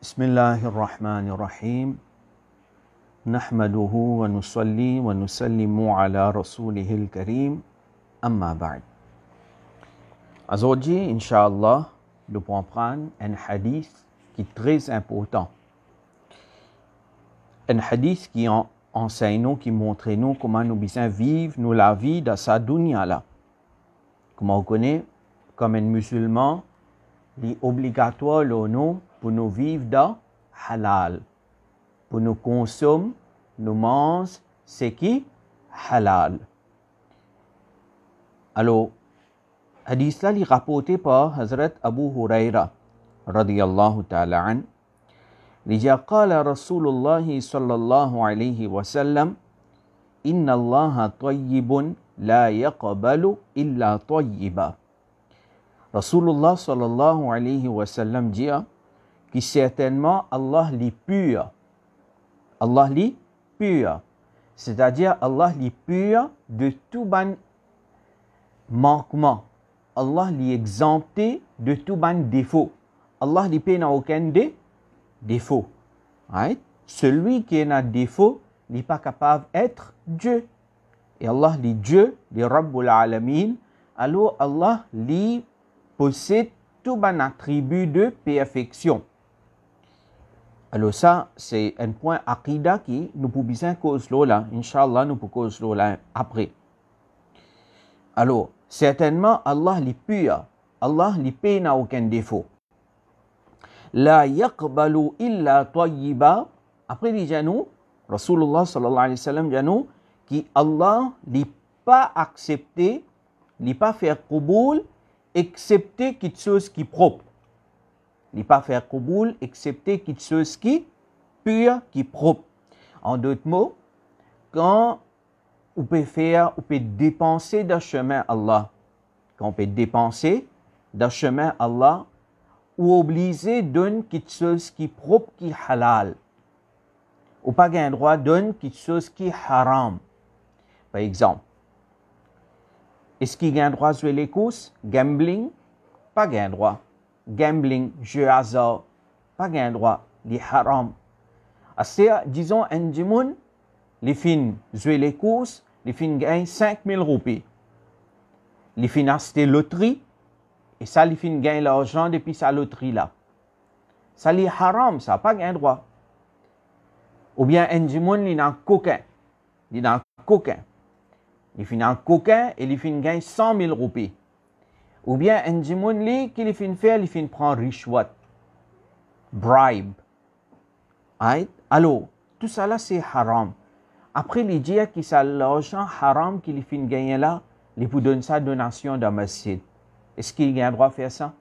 بسم الله الرحمن الرحيم نحمده ونصلي ونسلم على رسوله الكريم أما بعد. Aujourd'hui, Inch'Allah, nous pourrons prendre un hadith qui est très important. Un hadith qui enseigne nous, qui montre nous comment nous bien vivre nous la vie dans sa dunya là. Comment on connaît, comme un musulman, il est obligatoire nous pour nous vivre dans halal. Pour nous consommer, nous manger, c'est qui? Halal. Alors, hadith là, il est rapporté par Hazrat Abu Huraira, radiyallahu ta'ala an. Il dit, قال رسول الله صلى الله عليه وسلم إن الله طيب لا يقبل إلا طيبا. Rasulullah sallallahu alayhi wa sallam dit que certainement Allah est pur. Allah est pur. C'est-à-dire Allah est pur de tout ban manquement. Allah est exempté de tout ban défaut. Allah n'a aucun défaut. Right? Celui qui a un défaut n'est pas capable d'être Dieu. Et Allah est Dieu, le Rabbul Alamin. Alors Allah possède tout un attribut de perfection. Alors ça, c'est un point aqida qui nous pouvons bien cause là. Inch'Allah, nous pouvons cause là après. Alors, certainement, Allah est pur. Allah n'a aucun défaut. La yaqbalu illa tayyiba. Après, il dit nous, Rasulullah sallallahu alayhi wa sallam dit nous, qu'Allah n'est pas accepté, n'est pas fait qaboul, excepté quelque chose qui est propre. Il n'est pas faire qaboul, excepté quelque chose qui est pur, qui est propre. En d'autres mots, quand on peut dépenser dans le chemin Allah, quand on peut dépenser dans le chemin Allah, ou obliger de donner quelque chose qui est propre, qui est halal. Ou pas un droit de donner quelque chose qui est haram. Par exemple, est-ce qu'il y a un droit de jouer les courses? Gambling? Pas un droit. Gambling, jeu hasard, pas un droit. Les haram. Assez, disons, un dimoun, les fins jouer les courses, les fins gagnent 5000 roupies. Les fins acheter loterie, et ça, les fins gagnent l'argent depuis sa loterie là. Ça, les haram, ça, pas un droit. Ou bien un dimoun, il a un coquin. Il a un coquin. Il finit un coquin et il finit gagner 100 000 roupies. Ou bien un dimoun li qui finit faire, il finit prendre richouat, bribe. Right? Alors, tout ça là c'est haram. Après il dit que c'est l'argent haram qu'il finit gagner là, il peut donner sa donation dans le masjid. Est-ce qu'il a un droit à faire ça?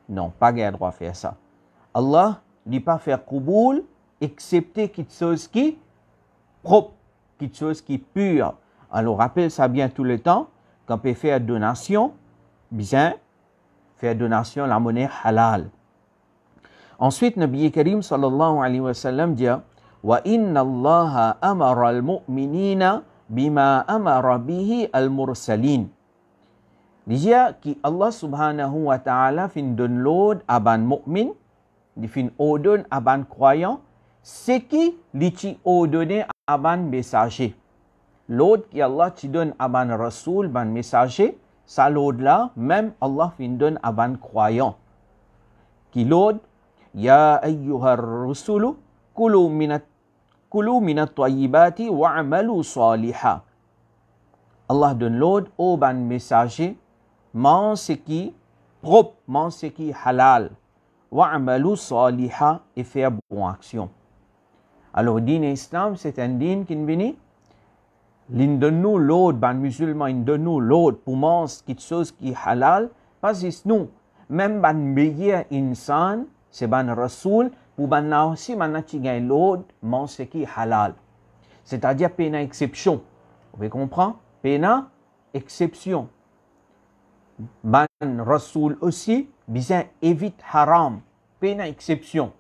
Non, pas un droit à faire ça. Allah n'a pas fait qaboul, excepté quelque chose qui est propre, quelque chose qui est pur. Alors, rappelle ça bien tout le temps, quand on peut faire donation, bien, faire donation la monnaie halal. Ensuite, Nabi Karim sallallahu alayhi wa sallam dit wa inna Allah amara al-mu'minina bima amara bihi al-mursalin. Il dit que Allah subhanahu wa ta'ala fin donne l'ordre à ban mu'min, il fin ordonne à ban croyant, c'est qui lui ordonne à ban messager. L'ordre qui Allah te donne à ban rasoul, ban messager, ça l'ordre là, même Allah fin donne à ban croyant. Qui l'ordre, Ya ayyuhar rusulu, kulu minat tayyibati wa'amalu saliha. Allah donne l'ordre au ban messager, mange ce qui propre, mange ce qui halal, wa'amalu saliha, et faire bonne action. Alors, le din islam, c'est un din qui vient. L'un de nous, l'autre, ban musulman, l'un de nous, l'autre, pour manger quelque chose qui est halal, parce que nous, même ban meilleur insan, c'est ban rasoul, pour ban aussi, ban qui gagne l'autre, mange ce qui est halal. C'est-à-dire, pena exception. Vous pouvez comprendre? Pena exception. Ban rasoul aussi, bien évite haram. Pena exception.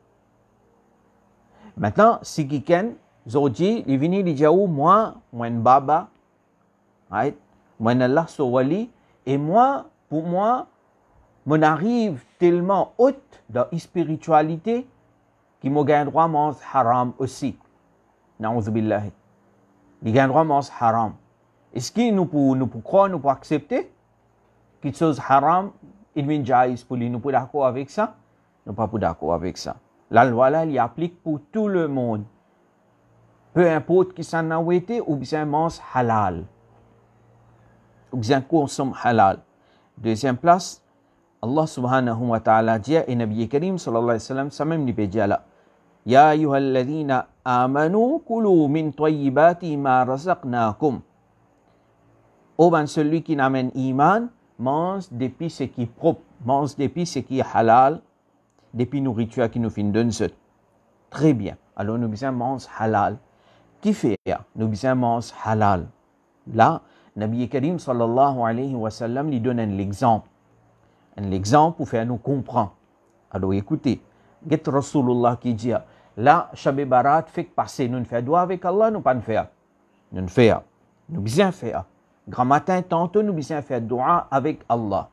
Maintenant, si quelqu'un, aujourd'hui, il vient il dit moi, baba, right? Moi, Allah wali, et moi, pour moi, on arrive tellement haute dans la spiritualité qui ont le droit de manger haram aussi. Na'udzubillahi. Ils ont le droit de manger haram. Est-ce que nous pouvons croire, nous pouvons accepter quelque chose haram, il vient jaïs pour lui. Nous pouvons d'accord avec ça? Nous ne sommes pas d'accord avec ça. La loi là, il applique pour tout le monde. Peu importe qui s'en a été, ou bien mange halal. Ou bien consomme halal. Deuxième place, Allah subhanahu wa ta'ala dit, et Nabi Karim sallallahu alayhi wa sallam, ça même dit là. Ya ayyuhalladhina amanu kulu min tayyibati ma razaqnakum. Oh ben celui qui n'amène iman, mange depuis ce qui est propre, mange depuis ce qui est halal, depuis nourriture qui nous fait donner. Très bien. Alors nous besoin manger halal. Qui fait? Nous besoin manger halal. Là, Nabi Karim sallallahu alayhi wa sallam lui donne un exemple. Un exemple pour faire nous comprendre. Alors écoutez, get Rasulullah qui dit, là, Shab Barat fait passer, nous ne faisons doigt avec Allah, nous pas ne faire. Nous ne faisons. Nous besoin faire. Grand matin, tantôt, nous besoin faire doigt avec Allah.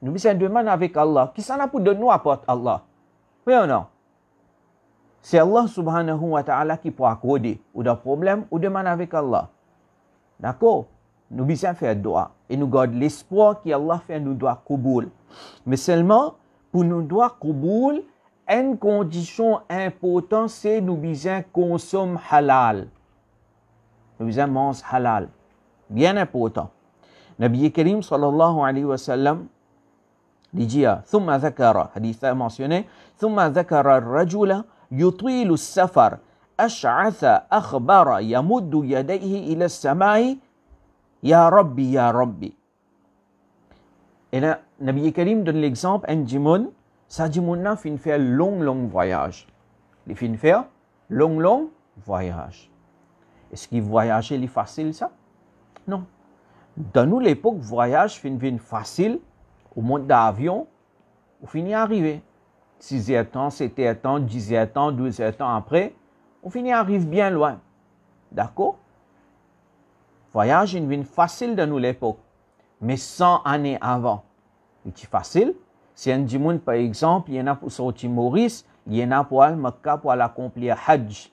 Nous besoin demander avec Allah. Qui s'en a pour de nous apporte Allah? Oui ou non? C'est Allah subhanahu wa ta'ala qui peut accorder. Ou des problèmes, ou demander avec Allah. D'accord? Nous besoin faire doigt. Et nous gardons l'espoir qu'Allah fait nous doigt Kouboul. Mais seulement, pour nous doigt Kouboul, une condition importante, c'est nous besoin consommer halal. Nous besoin manger halal. Bien important. Nabi Karim sallallahu alayhi wa sallam dit, ثم ذكر, hadith mentionné, ثم ذكر الرجل يطيل السفر أشعث أخبر يمد يديه إلى السماء يا ربي يا ربي. Et là, Nabi Karim donne l'exemple, un djimoun, ça djimoun n'a fin faire long voyage. Il fin faire long voyage. Est-ce qu'il voyager est facile ça? Non. Dans nous l'époque, voyage fin facile, au monde d'avion, on finit arriver. 6 heures temps, 7 heures temps, 10 heures temps, 12 heures temps après, on finit arrive bien loin. D'accord? Voyage est facile dans nous l'époque. Mais 100 années avant, c'est facile. Si un djimoun, par exemple, il y en a pour sortir Maurice, il y en a pour aller Mecca pour aller accomplir Hajj.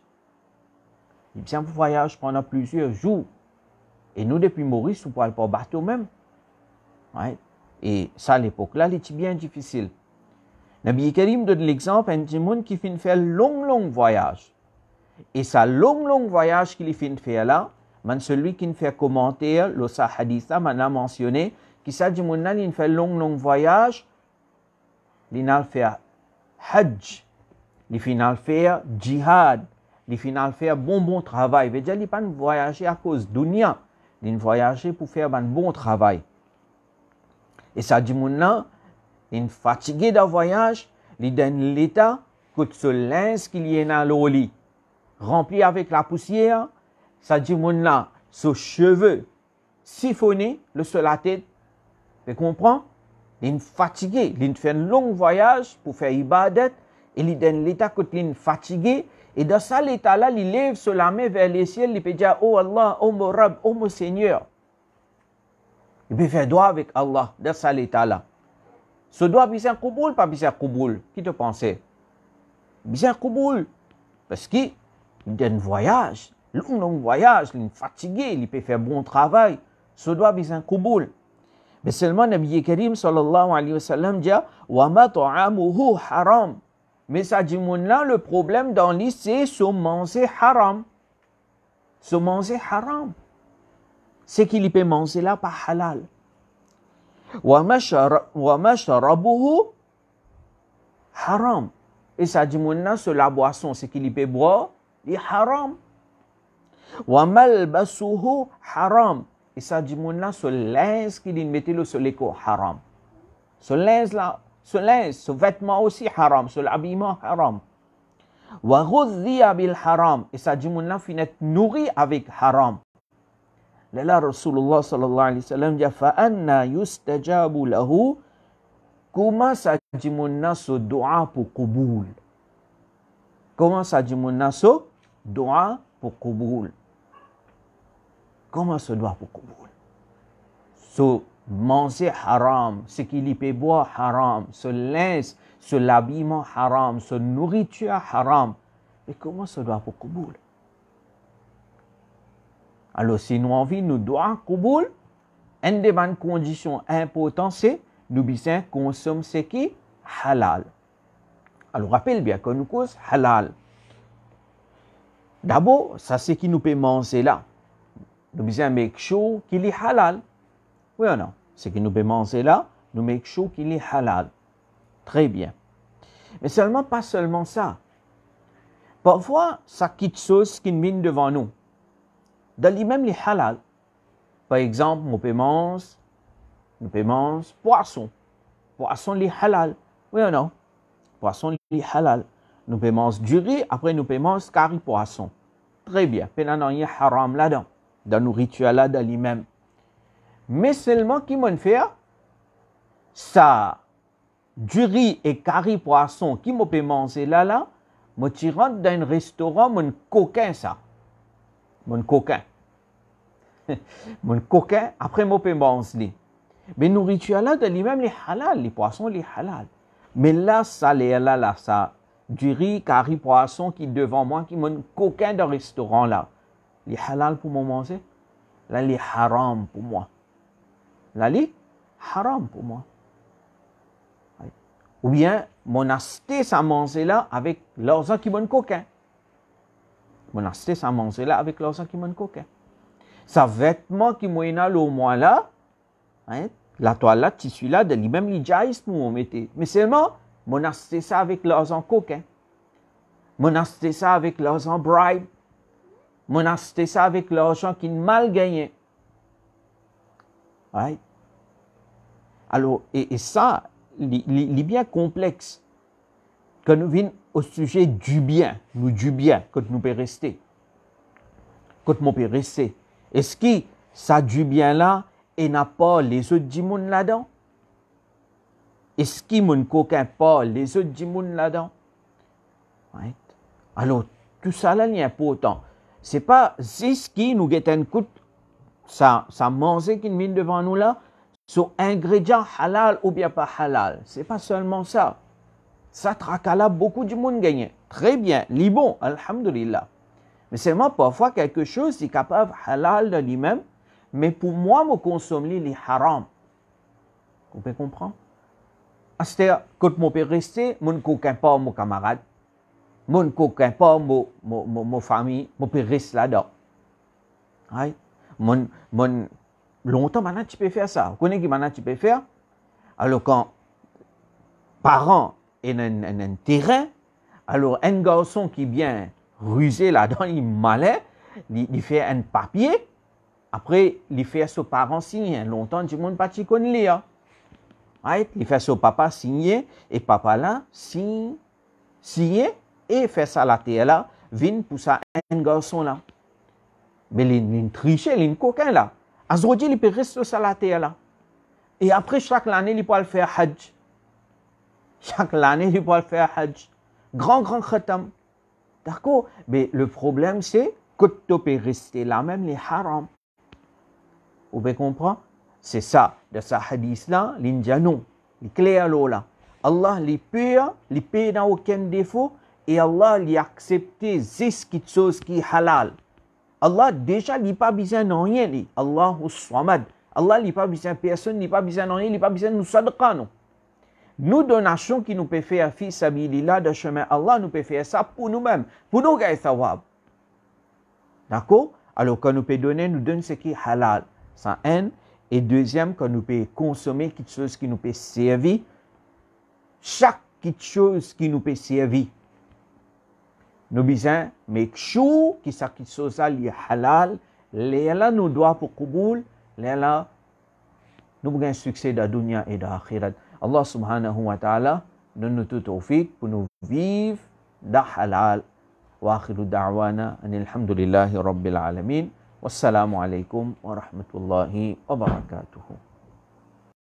Il y a un voyage pendant plusieurs jours. Et nous, depuis Maurice, on ne peut pas bateau même. Ouais. Et ça, à l'époque là, c'était bien difficile. Nabi Karim donne l'exemple d'un djimoun qui finit faire long voyage. Et ça, long voyage qu'il finit faire là, celui qui fait commentaire, le hadith, a mentionné, qui ça djimoun il fait long voyage, il fait Hajj, il finit faire jihad, il finit faire bon travail. Il veut dire, il ne pas voyager à cause de dunya. Il voyager pour faire un bon travail. Et ça dit maintenant, il est fatigué d'un voyage, il donne l'état que ce linge qu'il y a dans le lit, rempli avec la poussière, ça dit maintenant, ce cheveux siphonné, sur la tête, vous comprenez? Il est fatigué, il fait un long voyage pour faire ibadat, et il donne l'état que il est fatigué. Et dans ça, l'état-là, il lève sur la main vers les ciels, il peut dire, oh Allah, oh mon Rab, oh mon Seigneur. Il peut faire doigt avec Allah dans ça, l'état-là. Ce doigt, c'est un kouboul, pas c'est un kouboul. Qui te pensait? C'est un kouboul. Parce qu'il donne voyage, long voyage, il est fatigué, il peut faire bon travail. Ce doigt, c'est un kouboul. Mais seulement, Nabi Karim, sallallahu alayhi wa sallam, dit, wa ma ta'amuhu haram. Mais ça dit, là, le problème dans l'île, c'est se manger haram. Se manger haram. C'est qu'il peut manger là par halal. Wa mashrabuhu haram. Et ça dit, là, c'est la boisson, c'est qu'il peut boire, il est haram. Wa malbasuhu haram. Et ça dit, là, ce linge qu'il mettait sur l'écho haram. Ce linge-là, ce vêtement aussi haram, ce l'habillement haram. Wa ghudhiya bil haram. Et ça dit, là, finit nourri avec haram. Là, Rasulullah sallallahu alayhi wa sallam dit, fa anna yustajabu lahu. Comment ça dit, là, ce dua pour Kouboul? Comment ça dit, là, ce dua pour Kouboul? Comment ce dua pour Kouboul? So, manger haram, ce qu'il y peut boire haram, ce linge, ce l'habillement haram, ce nourriture haram. Et comment ça doit pour Kaboul? Alors, si nous envie, nous doit Kaboul, une des conditions importantes, c'est nous besoin consommer ce qui est halal. Alors, rappelle bien que nous cause halal. D'abord, ça c'est qui nous peut manger là. Nous besoin make sure qu'il est halal. Oui ou non? Ce qui nous peut manger là, nous make sure qu'il est halal. Très bien. Mais seulement, pas seulement ça. Parfois, ça quitte chose qui vient devant nous. Dans lui-même, les halal. Par exemple, nous peut manger poisson. Poisson, les halal. Oui ou non? Poisson, les halal. Nous peut manger du riz, après nous peut manger curry poisson. Très bien. Il y a rien haram là-dedans. Dans nos rituels là, dans lui-même. Mais seulement qui m'en fait ça, du riz et curry poisson, qui m'ont peut manger là, moi tu rentres dans un restaurant, mon coquin ça. Mon coquin. Mon coquin, après moi peux manger. Mais nos rituels là, dans lui-même, les halal, les poissons, les halal. Mais là, ça, là, ça, du riz, curry poisson qui est devant moi, qui mon coquin dans le restaurant là. Les halal pour moi manger. Là, les haram pour moi. Là, les haram pour moi. Ou bien, mon acheté ça manger là avec l'argent qui mon coquin. Mon acheté ça manger là avec l'argent qui mon coquin. Sa vêtement qui m'a au moins là, hein, la toilette, tissu là, de lui-même, les jaïs pour me mettre. Mais seulement, mon acheté ça avec l'argent coquin. Mon acheté ça avec l'argent bribe. Mon acheté ça avec l'argent qui est mal gagné. Right? Alors, et ça, il est bien complexe. Quand nous venons au sujet du bien, quand nous pouvons rester. Quand nous pouvons rester. Est-ce que ça du bien là, et n'a pas les autres djimoun là-dedans? Est-ce que mon coquin pas les autres djimoun là-dedans? Right? Alors, tout ça là, il est important. C'est pas ce qui nous guette un coup, ça manger qui vient devant nous là, sur ingrédients halal ou bien pas halal. C'est pas seulement ça. Ça tracala beaucoup de monde gagne. Très bien, les bons, alhamdulillah. Mais c'est moi parfois quelque chose qui est capable halal de lui-même, mais pour moi, je consomme les haram. Vous pouvez comprendre? C'est-à-dire, quand je peux rester, je ne coquin pas mon camarade. Je ne coquin pas mon famille. Je peux rester là-dedans. Right? Longtemps, maintenant, tu peux faire ça. Vous connaissez qui maintenant tu peux faire? Alors, quand parents ont un terrain, alors un garçon qui vient rusé là-dedans, il est malin, il fait un papier, après, il fait son parent signer. Longtemps, tout le monde pas connaît lire. Right? Il fait son papa signer, et papa là, signer, et fait ça la terre là, vient pour ça un garçon là. Mais il triche, il coquin là. Aujourd'hui, il peut rester sur la terre là. Et après, chaque année, il peut faire hajj. Chaque année, il peut faire hajj. Grand khatam. D'accord? Mais le problème, c'est que tu peux rester là, même les haram. Vous pouvez comprendre? C'est ça. De ce hadith-là, l'indianon, il est clair là. Allah, il peut dans aucun défaut. Et Allah, il accepte ce qui est halal. Allah, déjà, il n'a pas besoin de rien. Allahu Samad. Allah, il n'a pas besoin de personne, il n'a pas besoin de rien, il n'a pas besoin de nous sadqa. Nous, donations qui nous peut faire, fils sabilillah, de chemin Allah, nous peut faire ça pour nous-mêmes, pour nous gagner thawab. D'accord? Alors, quand nous peut donner, nous donne ce qui est halal. Ça, un. Et deuxième, quand nous peut consommer quelque chose qui nous peut servir, chaque quelque chose qui nous peut servir. Nous besoin make sure que ça quelque chose est halal, là nous doit pour Kaboul, là nous avons un succès dans la dunya et dans l'akhirat. Allah subhanahu wa ta'ala donne nous tout tawfiq pour nous vivre dans halal. Wa akhiru da'wana anilhamdulillahi rabbil alamin. Wassalamu alaikum wa rahmatullahi wa barakatuhu.